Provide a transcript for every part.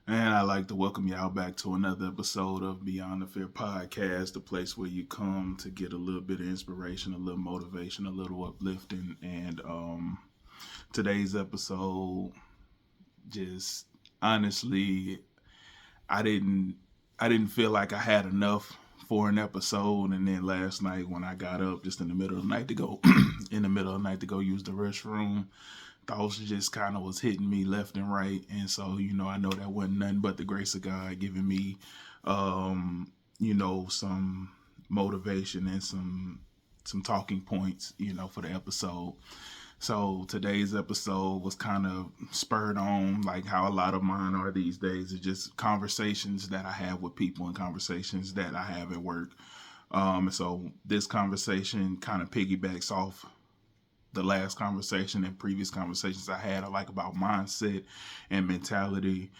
And I'd like to welcome y'all back to another episode of Beyond the Fear podcast, the place where you come to get a little bit of inspiration, a little motivation, a little uplifting. And today's episode, just honestly, I didn't, I didn't feel like I had enough for an episode. And then last night when I got up, just in the middle of the night to go, in the middle of the night to go use the restroom, thoughts just kind of was hitting me left and right. And so, I know that wasn't nothing but the grace of God giving me, some motivation and some talking points, for the episode. So today's episode was kind of spurred on, like how a lot of mine are these days. It's just conversations that I have with people and conversations that I have at work. So this conversation kind of piggybacks off the last conversation and previous conversations I had are like about mindset and mentality.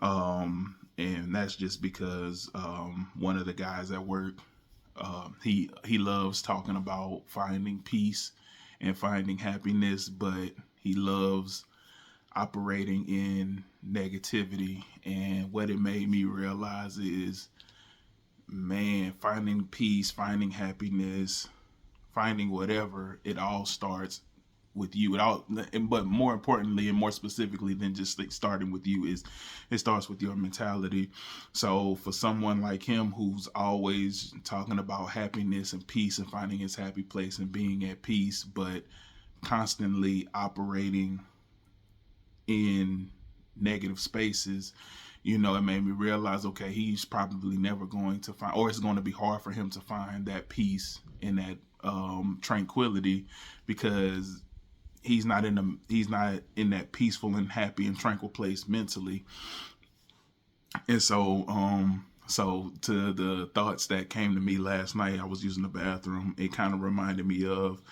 And that's just because one of the guys at work, he loves talking about finding peace and finding happiness, but he loves operating in negativity. And what it made me realize is, man, finding peace, finding happiness, finding whatever, it all starts with you. It all, but more importantly and more specifically than just like starting with you, is it starts with your mentality. So for someone like him who's always talking about happiness and peace and finding his happy place and being at peace, but constantly operating in negative spaces, it made me realize, okay, he's probably never going to find, or it's going to be hard for him to find that peace and that tranquility, because he's not in that peaceful and happy and tranquil place mentally. And so to the thoughts that came to me last night, I was using the bathroom. It kind of reminded me of,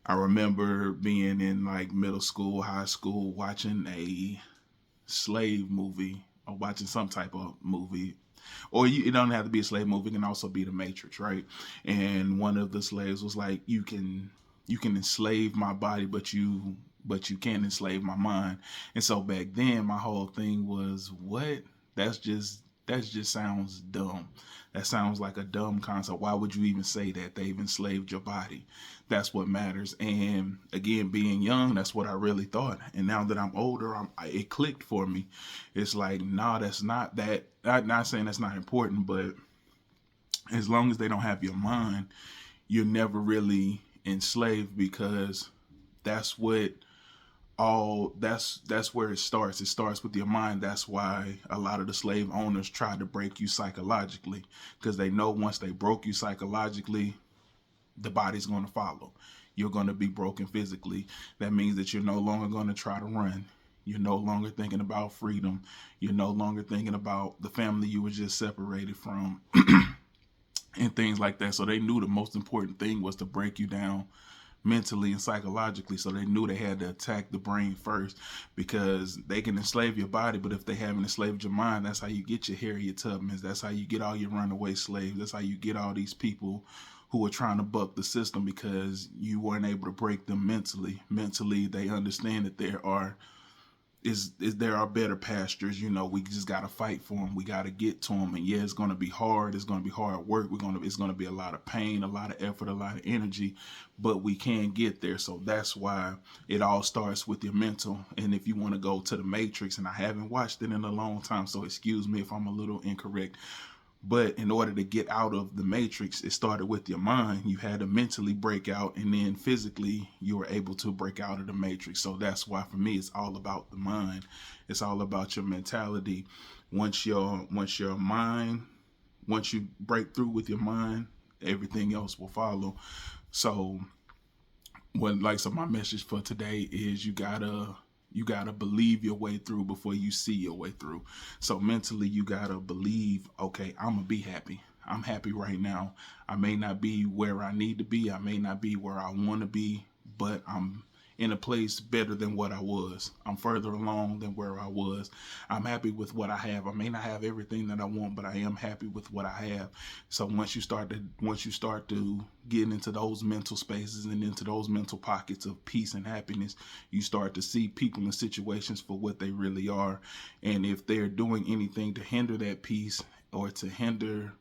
I remember being in like middle school, high school, watching a slave movie or watching some type of movie. Or it don't have to be a slave movie; it can also be The Matrix, right? And one of the slaves was like, "You can enslave my body, but you can't enslave my mind." And so back then, my whole thing was, "What? That just sounds dumb. That sounds like a dumb concept. Why would you even say that? They've enslaved your body. That's what matters." And again, being young, that's what I really thought. And now that I'm older, it clicked for me. It's like, nah, that's not that. I'm not saying that's not important, but as long as they don't have your mind, you're never really enslaved, because that's what all that's where it starts. It starts with your mind. That's why a lot of the slave owners try to break you psychologically, because they know once they broke you psychologically, the body's going to follow. You're going to be broken physically. That means that you're no longer going to try to run. You're no longer thinking about freedom. You're no longer thinking about the family you were just separated from and things like that. So they knew the most important thing was to break you down mentally and psychologically. So they knew they had to attack the brain first, because they can enslave your body, but if they haven't enslaved your mind, that's how you get your Harriet Tubmans. That's how you get all your runaway slaves. That's how you get all these people who are trying to buck the system, because you weren't able to break them mentally. Mentally, they understand that there are better pastures. We just got to fight for them. We got to get to them. And yeah, it's going to be hard. It's going to be hard work. It's going to be a lot of pain, a lot of effort, a lot of energy, but we can get there. So that's why it all starts with your mental. And if you want to go to the Matrix, and I haven't watched it in a long time, so excuse me if I'm a little incorrect, but in order to get out of the matrix, it started with your mind. You had to mentally break out, and then physically you were able to break out of the matrix. So that's why for me, it's all about the mind. It's all about your mentality. Once your mind, once you break through with your mind, everything else will follow. So so my message for today is, you gotta believe your way through before you see your way through. So mentally, you gotta believe, okay, I'm gonna be happy. I'm happy right now. I may not be where I need to be. I may not be where I want to be, but I'm in a place better than what I was. I'm further along than where I was. I'm happy with what I have. I may not have everything that I want, but I am happy with what I have. So once you start to get into those mental spaces and into those mental pockets of peace and happiness, you start to see people and situations for what they really are. And if they're doing anything to hinder that peace or to hinder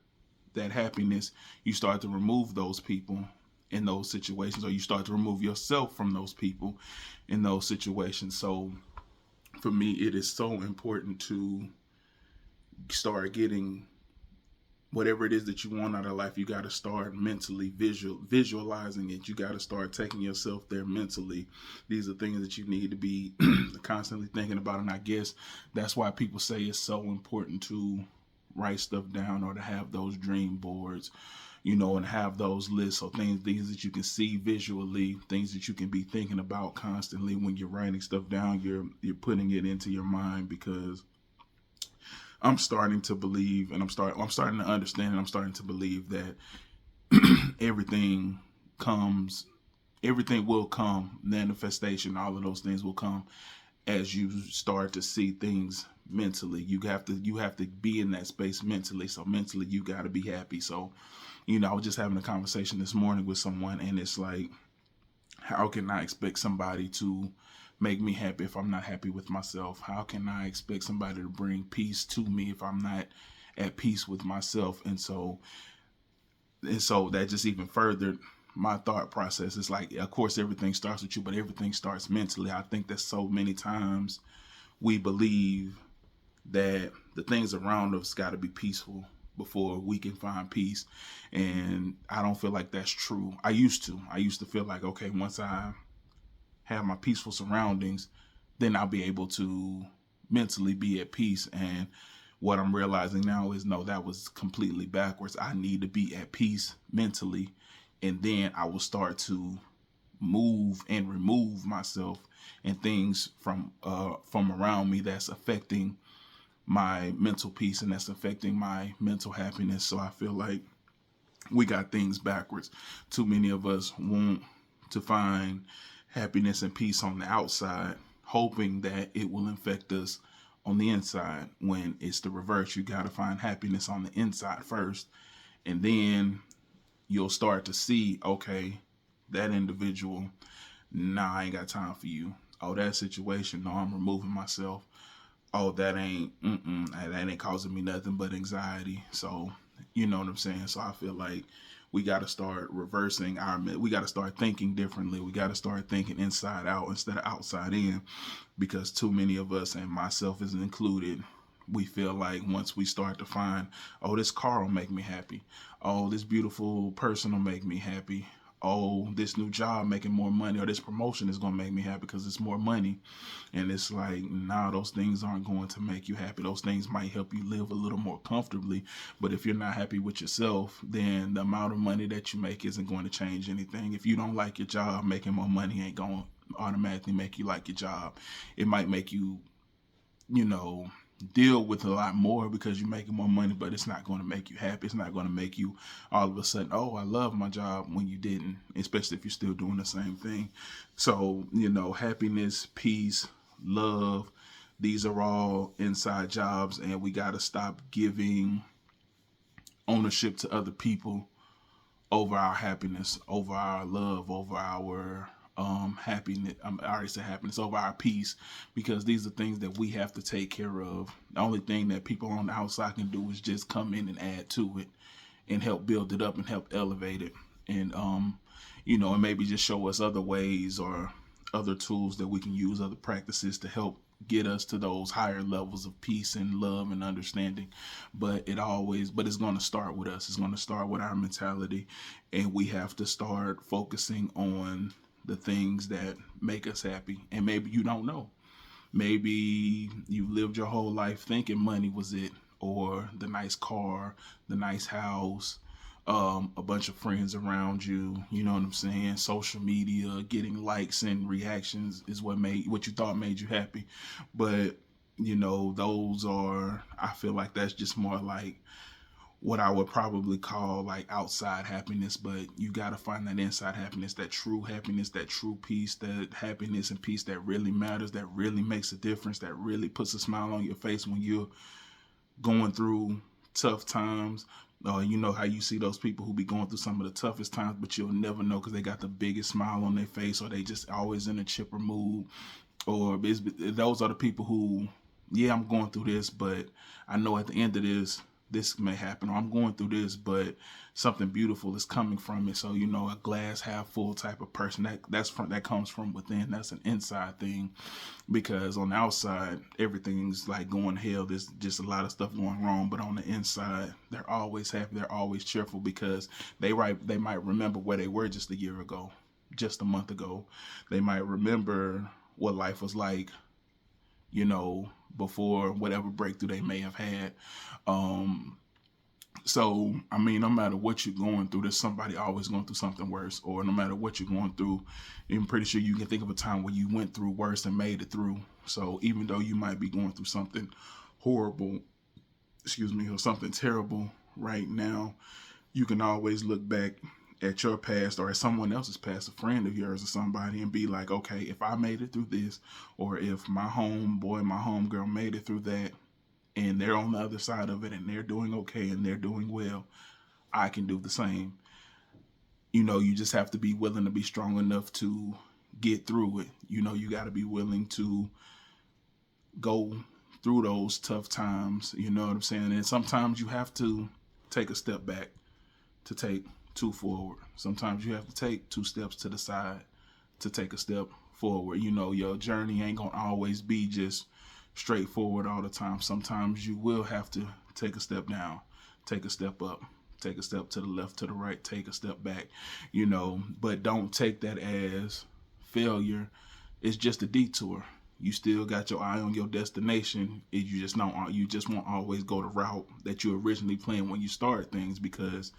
that happiness, you start to remove those people in those situations, or you start to remove yourself from those people in those situations. So for me, it is so important to start getting whatever it is that you want out of life. You got to start mentally visualizing it. You got to start taking yourself there mentally. These are things that you need to be constantly thinking about. And I guess that's why people say it's so important to write stuff down, or to have those dream boards, and have those lists, or things that you can see visually, things that you can be thinking about constantly. When you're writing stuff down, you're putting it into your mind, because I'm starting to believe, and I'm starting to understand, and I'm starting to believe that everything will come, manifestation, all of those things will come as you start to see things mentally. You have to be in that space mentally. So mentally, you got to be happy. So, I was just having a conversation this morning with someone, and it's like, how can I expect somebody to make me happy if I'm not happy with myself? How can I expect somebody to bring peace to me if I'm not at peace with myself? And so that just even furthered my thought process. It's like, of course, everything starts with you, but everything starts mentally. I think that so many times we believe that the things around us got to be peaceful before we can find peace. And I don't feel like that's true. I used to feel like, okay, once I have my peaceful surroundings, then I'll be able to mentally be at peace. And what I'm realizing now is, no, that was completely backwards. I need to be at peace mentally, and then I will start to move and remove myself and things from around me that's affecting my mental peace and that's affecting my mental happiness. So I feel like we got things backwards. Too many of us want to find happiness and peace on the outside, hoping that it will affect us on the inside, when it's the reverse. You got to find happiness on the inside first, and then you'll start to see, okay, that individual, nah, I ain't got time for you. Oh, that situation, no, I'm removing myself. Oh, that ain't causing me nothing but anxiety. So, you know what I'm saying? So I feel like we got to start we got to start thinking differently. We got to start thinking inside out instead of outside in, because too many of us, and myself is included, we feel like once we start to find, oh, this car will make me happy. Oh, this beautiful person will make me happy. Oh, this new job making more money, or this promotion is going to make me happy because it's more money. And it's like, nah, those things aren't going to make you happy. Those things might help you live a little more comfortably. But if you're not happy with yourself, then the amount of money that you make isn't going to change anything. If you don't like your job, making more money ain't going to automatically make you like your job. It might make you, deal with a lot more because you're making more money, but it's not going to make you happy. It's not going to make you all of a sudden, oh, I love my job, when you didn't, especially if you're still doing the same thing. So, happiness, peace, love, these are all inside jobs, and we got to stop giving ownership to other people over our happiness, over our love, over our happiness. I already said happiness, over our peace, because these are things that we have to take care of. The only thing that people on the outside can do is just come in and add to it and help build it up and help elevate it. And and maybe just show us other ways or other tools that we can use, other practices to help get us to those higher levels of peace and love and understanding. But it's going to start with us. It's going to start with our mentality, and we have to start focusing on the things that make us happy. And maybe you don't know. Maybe you lived your whole life thinking money was it, or the nice car, the nice house, a bunch of friends around you, you know what I'm saying? Social media, getting likes and reactions is what you thought made you happy. But, I feel like that's just more like what I would probably call like outside happiness, but you got to find that inside happiness, that true happiness, that true peace, that happiness and peace that really matters, that really makes a difference, that really puts a smile on your face when you're going through tough times. You know how you see those people who be going through some of the toughest times, but you'll never know because they got the biggest smile on their face, or they just always in a chipper mood, or those are the people who, yeah, I'm going through this, but I know at the end of this may happen, or I'm going through this, but something beautiful is coming from it. So, you know, a glass half full type of person, that comes from within. That's an inside thing, because on the outside everything's like going to hell. There's just a lot of stuff going wrong, but on the inside they're always happy, they're always cheerful, because they might remember where they were just a year ago, just a month ago. They might remember what life was like, you know, before whatever breakthrough they may have had. So, I mean, no matter what you're going through, there's somebody always going through something worse. Or no matter what you're going through, I'm pretty sure you can think of a time where you went through worse and made it through. So even though you might be going through something horrible, or something terrible right now, you can always look back at your past or at someone else's past, a friend of yours or somebody, and be like, okay, if I made it through this, or if my homeboy, my homegirl made it through that, and they're on the other side of it and they're doing okay and they're doing well, I can do the same. You know, you just have to be willing to be strong enough to get through it. You know, you got to be willing to go through those tough times. You know what I'm saying? And sometimes you have to take a step back to take two forward. Sometimes you have to take two steps to the side to take a step forward. You know, your journey ain't going to always be just straightforward all the time. Sometimes you will have to take a step down, take a step up, take a step to the left, to the right, take a step back, you know, but don't take that as failure. It's just a detour. You still got your eye on your destination. You just won't always go the route that you originally planned when you started things, because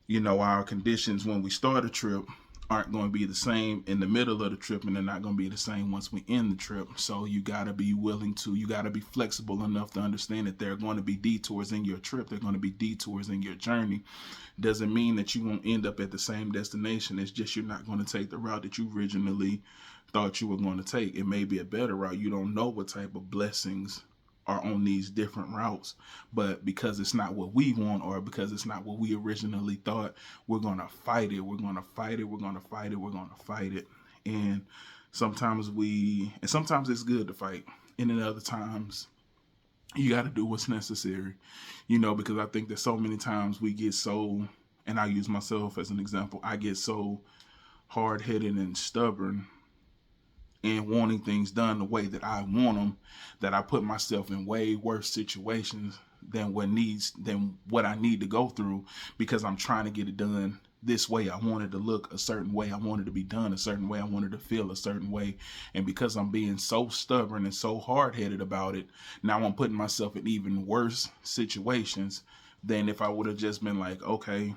you know, our conditions when we start a trip aren't going to be the same in the middle of the trip, and they're not going to be the same once we end the trip. So you got to be you got to be flexible enough to understand that there are going to be detours in your trip. There are going to be detours in your journey. Doesn't mean that you won't end up at the same destination. It's just you're not going to take the route that you originally thought you were going to take. It may be a better route. You don't know what type of blessings are on these different routes, but because it's not what we want, or because it's not what we originally thought, we're going to fight it. We're going to fight it. We're going to fight it. We're going to fight it. And sometimes it's good to fight. And then other times you got to do what's necessary, you know, because I think that so many times we get so, and I use myself as an example, I get so hard-headed and stubborn and wanting things done the way that I want them, that I put myself in way worse situations than what I need to go through, because I'm trying to get it done this way. I want it to look a certain way. I want it to be done a certain way. I want it to feel a certain way. And because I'm being so stubborn and so hard-headed about it, now I'm putting myself in even worse situations than if I would have just been like, okay,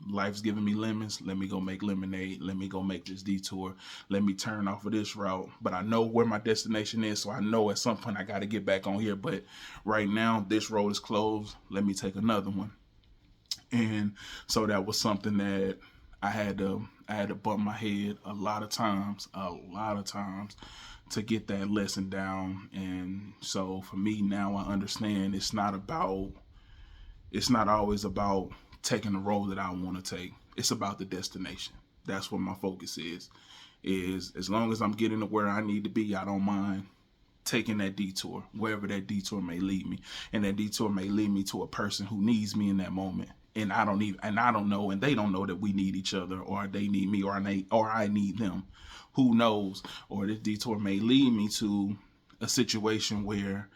life's giving me lemons. Let me go make lemonade. Let me go make this detour. Let me turn off of this route. But I know where my destination is, so I know at some point I got to get back on here. But right now, this road is closed. Let me take another one. And so that was something that I had to bump my head a lot of times to get that lesson down. And so for me now, I understand it's not always about taking the road that I want to take. It's about the destination. That's what my focus is as long as I'm getting to where I need to be, I don't mind taking that detour, wherever that detour may lead me. And that detour may lead me to a person who needs me in that moment. And I don't know, and they don't know that we need each other, or they need me, or I need them. Who knows? Or this detour may lead me to a situation where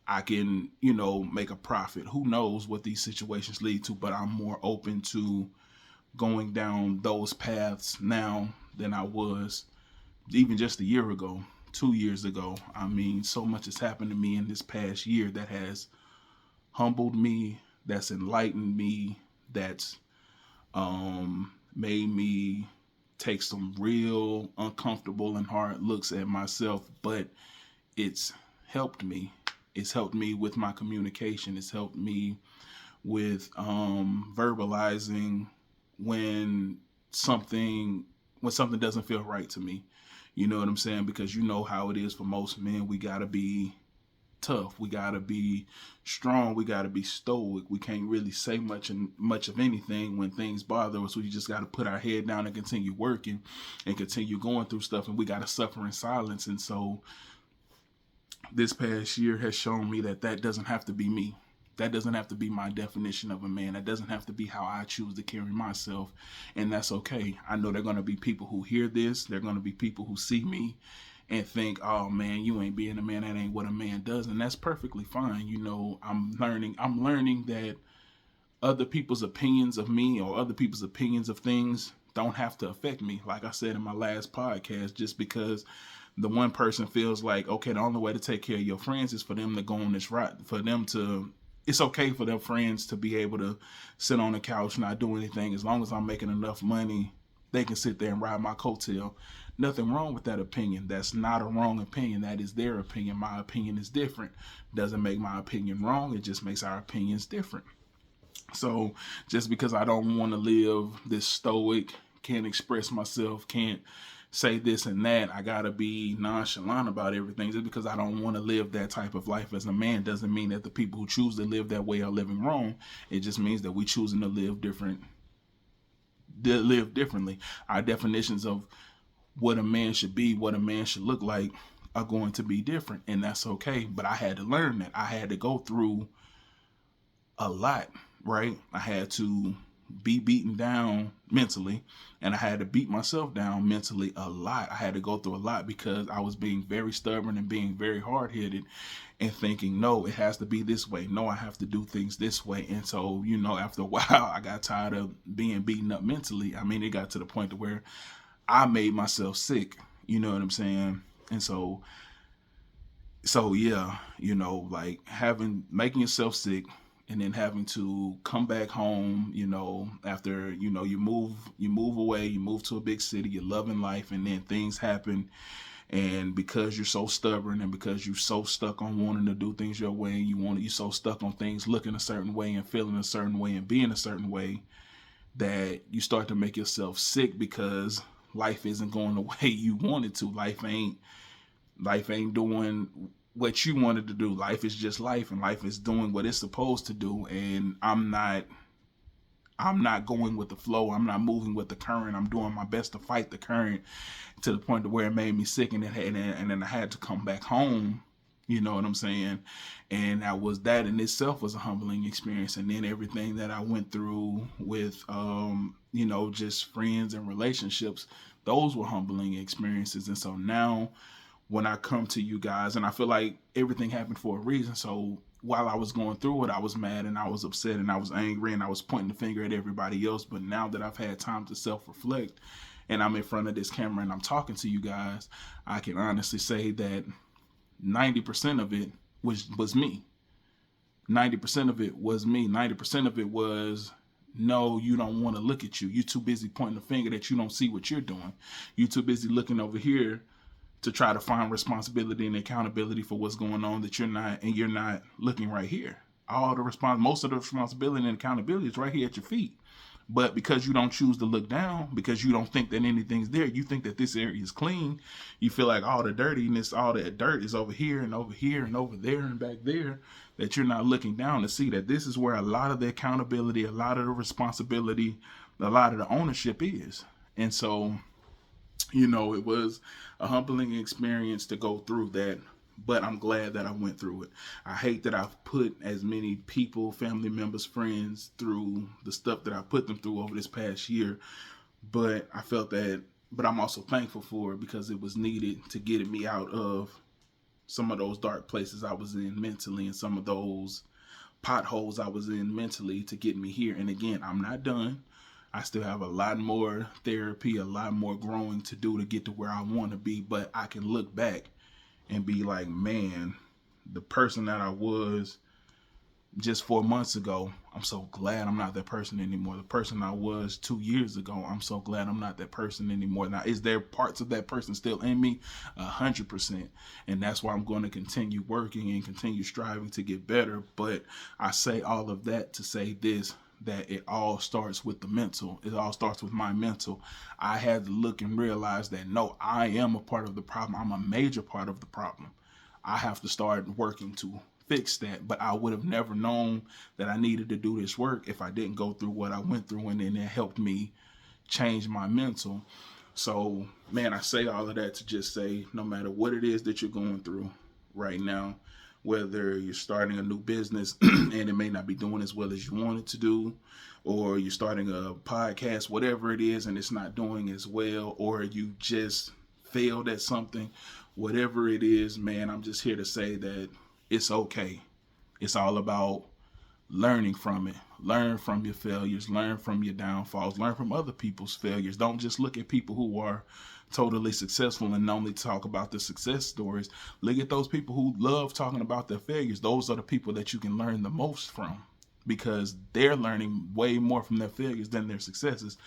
I can, you know, make a profit. Who knows what these situations lead to, but I'm more open to going down those paths now than I was even just a year ago, 2 years ago. I mean, so much has happened to me in this past year that has humbled me, that's enlightened me, that's made me take some real uncomfortable and hard looks at myself, but it's helped me. It's helped me with my communication. It's helped me with verbalizing when something when something doesn't feel right to me. You know what I'm saying? Because you know how it is for most men. We gotta be tough. We gotta be strong. We gotta be stoic. We can't really say much of anything when things bother us. We just gotta put our head down and continue working and continue going through stuff. And we gotta suffer in silence. And so this past year has shown me that that doesn't have to be me. That doesn't have to be my definition of a man. That doesn't have to be how I choose to carry myself. And that's okay. I know there are going to be people who hear this. There are going to be people who see me and think, oh man, you ain't being a man. That ain't what a man does. And that's perfectly fine. You know, I'm learning that other people's opinions of me or other people's opinions of things don't have to affect me. Like I said in my last podcast, just because the one person feels like, okay, the only way to take care of your friends is for them to go on this route, for them to, it's okay for their friends to be able to sit on the couch, not do anything. As long as I'm making enough money, they can sit there and ride my coattail. Nothing wrong with that opinion. That's not a wrong opinion. That is their opinion. My opinion is different. Doesn't make my opinion wrong. It just makes our opinions different. So just because I don't want to live this stoic, can't express myself, can't say this and that, I gotta be nonchalant about everything. Just because I don't want to live that type of life as a man doesn't mean that the people who choose to live that way are living wrong. It just means that we choosing to live differently. Our definitions of what a man should be, what a man should look like, are going to be different, and that's okay. But I had to learn that. I had to go through a lot, right? I had to be beaten down mentally, and I had to beat myself down mentally a lot. I had to go through a lot because I was being very stubborn and being very hard-headed and thinking, no, it has to be this way. No, I have to do things this way. And so, you know, after a while, I got tired of being beaten up mentally. I mean, it got to the point to where I made myself sick. You know what I'm saying? And so yeah, you know, like making yourself sick and then having to come back home, you know, after, you know, you move away, you move to a big city, you're loving life, and then things happen. And because you're so stubborn and because you're so stuck on wanting to do things your way, and you're so stuck on things looking a certain way and feeling a certain way and being a certain way, that you start to make yourself sick because life isn't going the way you want it to. Life ain't doing what you wanted to do. Life is just life, and life is doing what it's supposed to do. And I'm not going with the flow. I'm not moving with the current. I'm doing my best to fight the current to the point to where it made me sick, and then I had to come back home. You know what I'm saying? And that in itself was a humbling experience. And then everything that I went through with, you know, just friends and relationships, those were humbling experiences. And so now when I come to you guys, and I feel like everything happened for a reason. So while I was going through it, I was mad and I was upset and I was angry and I was pointing the finger at everybody else. But now that I've had time to self-reflect and I'm in front of this camera and I'm talking to you guys, I can honestly say that 90% of it was me. 90% of it was me. 90% of it was, no, you don't want to look at you. You're too busy pointing the finger that you don't see what you're doing. You're too busy looking over here to try to find responsibility and accountability for what's going on that you're not looking right here. Most of the responsibility and accountability is right here at your feet. But because you don't choose to look down, because you don't think that anything's there, you think that this area is clean, you feel like all the dirtiness, all that dirt is over here and over here and over there and back there, that you're not looking down to see that this is where a lot of the accountability, a lot of the responsibility, a lot of the ownership is. And so, you know, it was a humbling experience to go through that, but I'm glad that I went through it. I hate that I've put as many people, family members, friends through the stuff that I put them through over this past year, but but I'm also thankful for it because it was needed to get me out of some of those dark places I was in mentally and some of those potholes I was in mentally to get me here. And again, I'm not done. I still have a lot more therapy, a lot more growing to do to get to where I want to be. But I can look back and be like, man, the person that I was just 4 months ago, I'm so glad I'm not that person anymore. The person I was 2 years ago, I'm so glad I'm not that person anymore. Now, is there parts of that person still in me? 100%. And that's why I'm going to continue working and continue striving to get better. But I say all of that to say this, that it all starts with the mental. It all starts with my mental. I had to look and realize that no, I am a part of the problem. I'm a major part of the problem. I have to start working to fix that. But I would have never known that I needed to do this work if I didn't go through what I went through, and then it helped me change my mental. So, man, I say all of that to just say no matter what it is that you're going through right now, whether you're starting a new business and it may not be doing as well as you want it to do, or you're starting a podcast, whatever it is, and it's not doing as well, or you just failed at something, whatever it is, man, I'm just here to say that it's okay. It's all about learning from it. Learn from your failures, learn from your downfalls, learn from other people's failures. Don't just look at people who are totally successful and only talk about the success stories. Look at those people who love talking about their failures. Those are the people that you can learn the most from, because they're learning way more from their failures than their successes.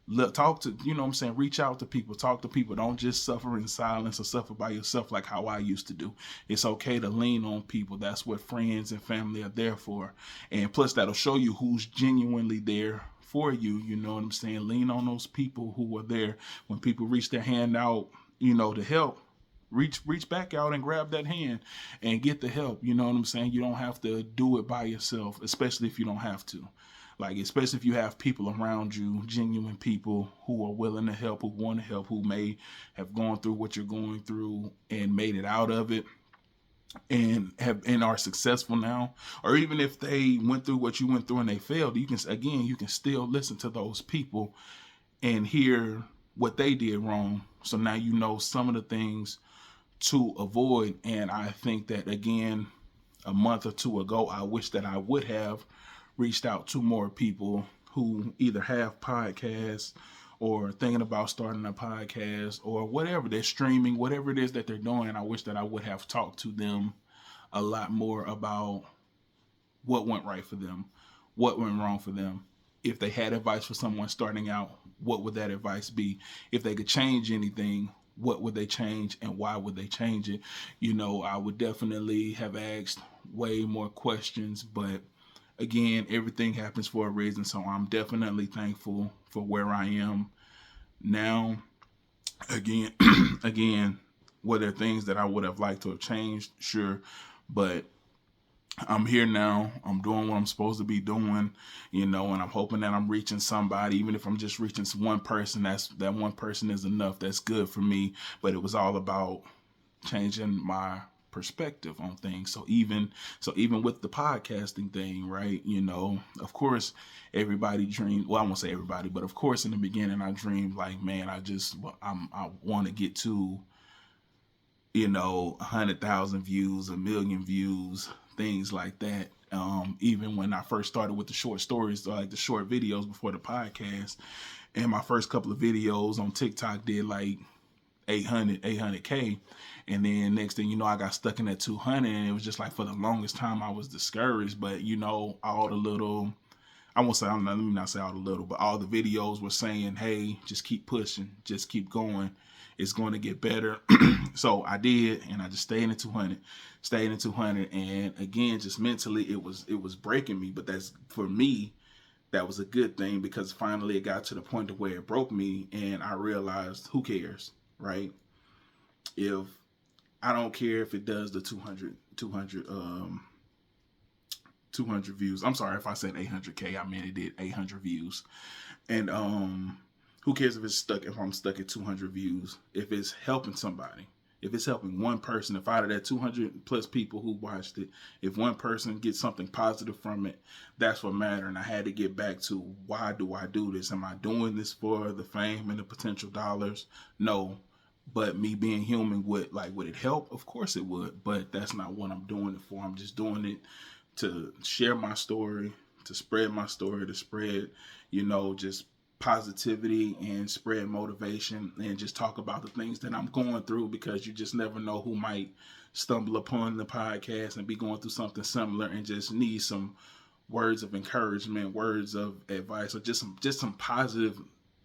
Look, talk to, you know what I'm saying, reach out to people, talk to people. Don't just suffer in silence or suffer by yourself like how I used to do. It's okay to lean on people. That's what friends and family are there for. And plus, that'll show you who's genuinely there for you. You know what I'm saying? Lean on those people who are there when people reach their hand out, to help. Reach back out and grab that hand and get the help. You know what I'm saying? You don't have to do it by yourself, especially if you don't have to. Like, especially if you have people around you, genuine people who are willing to help, who want to help, who may have gone through what you're going through and made it out of it and are successful now. Or even if they went through what you went through and they failed, you can still listen to those people and hear what they did wrong. So now you know some of the things to avoid. And I think that, again, a month or two ago, I wish that I would have reached out to more people who either have podcasts or thinking about starting a podcast or whatever, they're streaming, whatever it is that they're doing. I wish that I would have talked to them a lot more about what went right for them, what went wrong for them. If they had advice for someone starting out, what would that advice be? If they could change anything, what would they change and why would they change it? I would definitely have asked way more questions, but again, everything happens for a reason. So I'm definitely thankful for where I am now. Again, were there things that I would have liked to have changed? Sure. But I'm here now. I'm doing what I'm supposed to be doing, and I'm hoping that I'm reaching somebody. Even if I'm just reaching one person, that one person is enough. That's good for me. But it was all about changing my perspective on things. So even with the podcasting thing, right? Of course, everybody dreamed. Well, I won't say everybody, but of course, in the beginning, I dreamed like, man, I want to get to 100,000 views, 1,000,000 views, things like that. Even when I first started with the short stories, like the short videos before the podcast, and my first couple of videos on TikTok did like 800K. And then next thing you know, I got stuck in that 200, and it was just like for the longest time I was discouraged. But all the little, let me not say all the little, but all the videos were saying, hey, just keep pushing, just keep going. It's going to get better. So I did, and I just stayed in 200. And again, just mentally, it was breaking me. But that's, for me, that was a good thing, because finally it got to the point of where it broke me, and I realized, who cares, right? If I don't care if it does the 200 views. I'm sorry if I said 800K. I meant it did 800 views. And who cares if I'm stuck at 200 views? If it's helping somebody, if it's helping one person, if out of that 200 plus people who watched it, if one person gets something positive from it, that's what matters. And I had to get back to, why do I do this? Am I doing this for the fame and the potential dollars? No. But me being human, would it help? Of course it would. But that's not what I'm doing it for. I'm just doing it to share my story, to spread my story, to spread, just positivity and spread motivation and just talk about the things that I'm going through, because you just never know who might stumble upon the podcast and be going through something similar and just need some words of encouragement, words of advice, or just some positive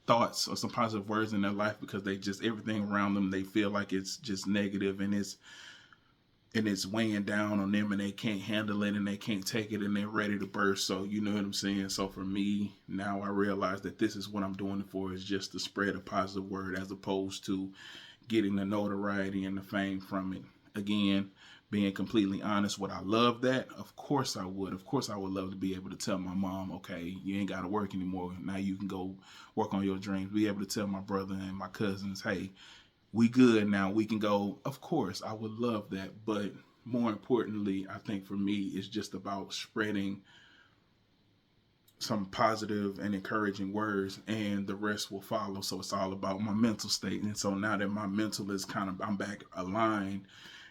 thoughts or some positive words in their life, because they just, everything around them, they feel like it's just negative, and it's weighing down on them, and they can't handle it, and they can't take it, and they're ready to burst. So you know what I'm saying? So for me, now I realize that this is what I'm doing it for, is just to spread a positive word, as opposed to getting the notoriety and the fame from it. Again, being completely honest, would I love that? Of course I would. Of course I would love to be able to tell my mom, okay, you ain't got to work anymore. Now you can go work on your dreams. Be able to tell my brother and my cousins, hey, we good now, we can go. Of course, I would love that. But more importantly, I think for me, it's just about spreading some positive and encouraging words, and the rest will follow. So it's all about my mental state. And so now that my mental is I'm back aligned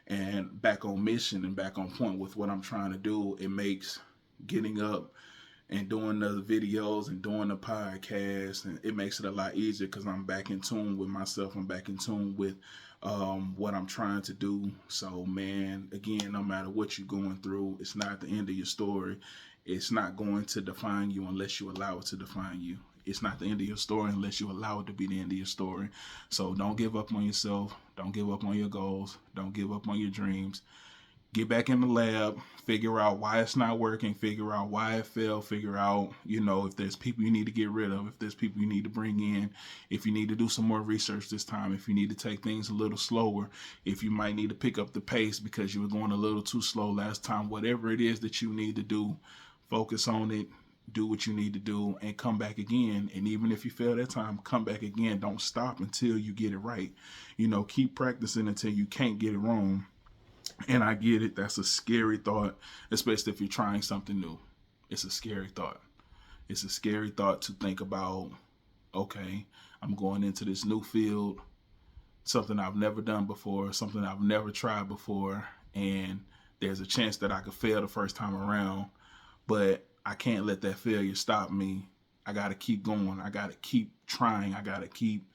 and back on mission and back on point with what I'm trying to do, it makes getting up and doing the videos and doing the podcast, and it makes it a lot easier, because I'm back in tune with myself. I'm back in tune with what I'm trying to do. So man, again, no matter what you're going through, it's not the end of your story. It's not going to define you unless you allow it to define you. It's not the end of your story unless you allow it to be the end of your story. So don't give up on yourself. Don't give up on your goals. Don't give up on your dreams. Get back in the lab, figure out why it's not working, figure out why it failed, figure out, if there's people you need to get rid of, if there's people you need to bring in, if you need to do some more research this time, if you need to take things a little slower, if you might need to pick up the pace because you were going a little too slow last time, whatever it is that you need to do, focus on it, do what you need to do, and come back again. And even if you fail that time, come back again. Don't stop until you get it right. Keep practicing until you can't get it wrong. And I get it. That's a scary thought, especially if you're trying something new. It's a scary thought. It's a scary thought to think about, okay, I'm going into this new field, something I've never done before, something I've never tried before, and there's a chance that I could fail the first time around, but I can't let that failure stop me. I got to keep going. I got to keep trying. I got to keep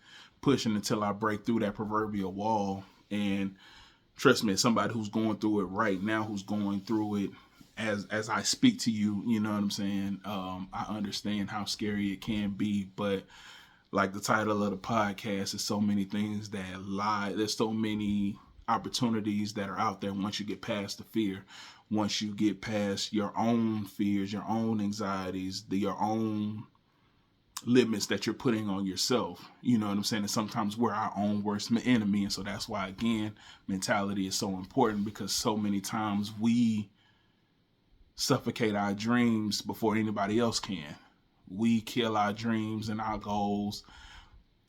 pushing until I break through that proverbial wall. And trust me, as somebody who's going through it right now, who's going through it as I speak to you, you know what I'm saying? I understand how scary it can be, but like the title of the podcast, there's so many things that lie. There's so many opportunities that are out there once you get past the fear, once you get past your own fears, your own anxieties, your own limits that you're putting on yourself. You know what I'm saying? And sometimes we're our own worst enemy. And so that's why, again, mentality is so important, because so many times we suffocate our dreams before anybody else can. We kill our dreams and our goals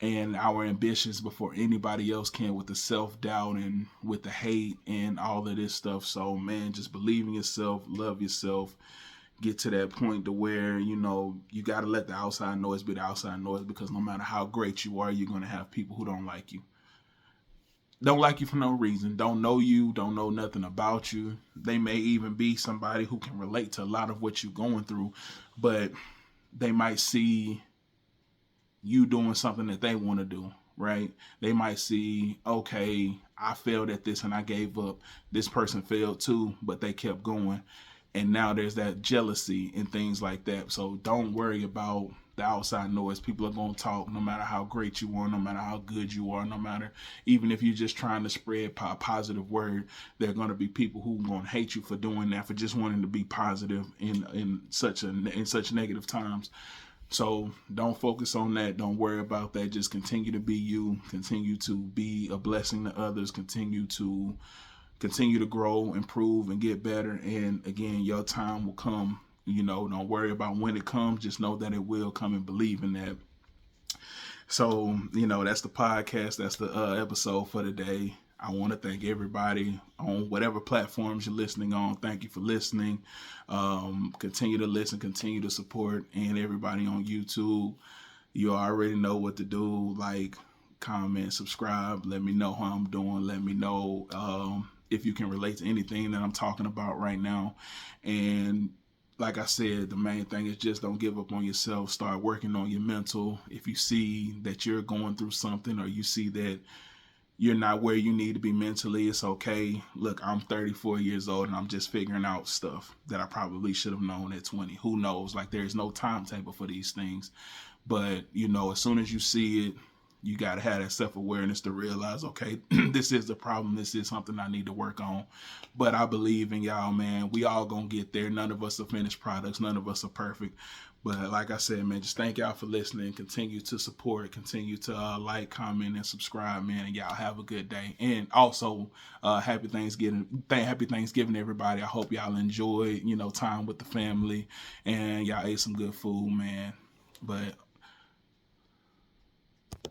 and our ambitions before anybody else can, with the self-doubt and with the hate and all of this stuff. So man, just believe in yourself, love yourself, get to that point to where, you got to let the outside noise be the outside noise, because no matter how great you are, you're going to have people who don't like you. Don't like you for no reason. Don't know you, don't know nothing about you. They may even be somebody who can relate to a lot of what you're going through, but they might see you doing something that they want to do, right? They might see, okay, I failed at this and I gave up. This person failed too, but they kept going. And now there's that jealousy and things like that. So don't worry about the outside noise. People are going to talk no matter how great you are, no matter how good you are, no matter, even if you're just trying to spread a positive word, there are going to be people who are going to hate you for doing that, for just wanting to be positive in such negative times. So don't focus on that. Don't worry about that. Just continue to be you. Continue to be a blessing to others. Continue to grow, improve, and get better. And again, your time will come. Don't worry about when it comes. Just know that it will come, and believe in that. So, that's the podcast. That's the episode for today. I want to thank everybody on whatever platforms you're listening on. Thank you for listening. Continue to listen, continue to support, and everybody on YouTube. You already know what to do. Like, comment, subscribe. Let me know how I'm doing. Let me know if you can relate to anything that I'm talking about right now. And like I said, the main thing is just don't give up on yourself. Start working on your mental. If you see that you're going through something, or you see that you're not where you need to be mentally, it's okay. Look, I'm 34 years old and I'm just figuring out stuff that I probably should have known at 20. Who knows? Like, there's no timetable for these things. But, as soon as you see it, you got to have that self-awareness to realize, okay, this is the problem. This is something I need to work on. But I believe in y'all, man. We all going to get there. None of us are finished products. None of us are perfect. But like I said, man, just thank y'all for listening. Continue to support. Continue to like, comment, and subscribe, man. And y'all have a good day. And also, happy Thanksgiving. Happy Thanksgiving, everybody. I hope y'all enjoyed, time with the family. And y'all ate some good food, man. But